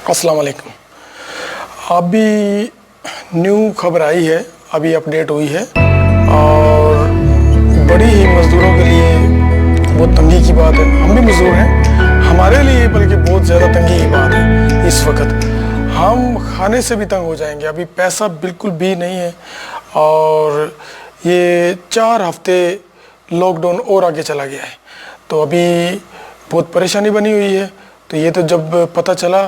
अस्सलाम वालेकुम। अभी न्यू खबर आई है, अभी अपडेट हुई है और बड़ी ही मज़दूरों के लिए बहुत तंगी की बात है। हम भी मज़दूर हैं, हमारे लिए बल्कि बहुत ज़्यादा तंगी की बात है। इस वक्त हम खाने से भी तंग हो जाएंगे, अभी पैसा बिल्कुल भी नहीं है और ये 4 हफ्ते लॉकडाउन और आगे चला गया है, तो अभी बहुत परेशानी बनी हुई है। तो ये तो जब पता चला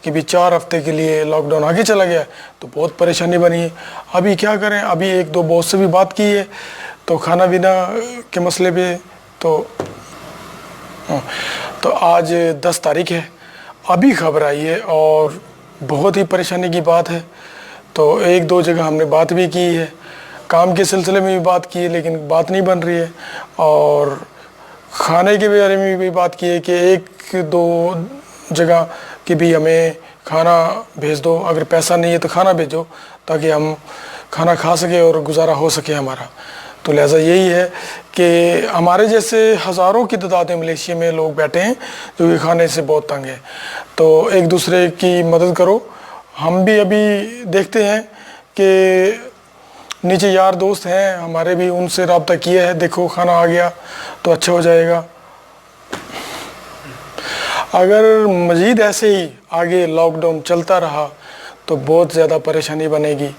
कि भी 4 हफ्ते के लिए लॉकडाउन आगे चला गया तो बहुत परेशानी बनी है। अभी क्या करें, अभी 1-2 बॉस से भी बात की है तो खाना पीना के मसले पे तो आज 10 तारीख है, अभी खबर आई है और बहुत ही परेशानी की बात है। तो 1-2 जगह हमने बात भी की है, काम के सिलसिले में भी बात की है, लेकिन बात नहीं बन रही है। और खाने के बारे में भी बात की है कि 1-2 जगह कि भी हमें खाना भेज दो, अगर पैसा नहीं है तो खाना भेजो ताकि हम खाना खा सके और गुजारा हो सके हमारा। तो लिहाजा यही है कि हमारे जैसे हज़ारों की तादाद में मलेशिया में लोग बैठे हैं जो कि खाने से बहुत तंग है। तो एक दूसरे की मदद करो। हम भी अभी देखते हैं कि नीचे यार दोस्त हैं हमारे, भी उनसे रब्ता किया है, देखो खाना आ गया तो अच्छा हो जाएगा। अगर मज़ीद ऐसे ही आगे लॉकडाउन चलता रहा तो बहुत ज़्यादा परेशानी बनेगी,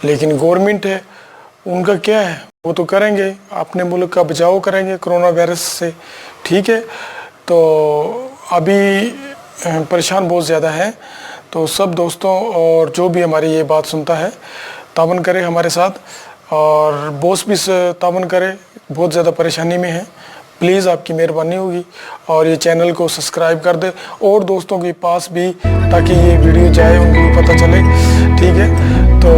लेकिन गवर्नमेंट है, उनका क्या है, वो तो करेंगे, अपने मुल्क का बचाव करेंगे कोरोना वायरस से, ठीक है। तो अभी परेशान बहुत ज़्यादा है। तो सब दोस्तों और जो भी हमारी ये बात सुनता है तावन करे हमारे साथ, और बॉस भी तावन करे, बहुत ज़्यादा परेशानी में है। प्लीज़ आपकी मेहरबानी होगी और ये चैनल को सब्सक्राइब कर दे और दोस्तों के पास भी, ताकि ये वीडियो जाए उनको भी पता चले, ठीक है। तो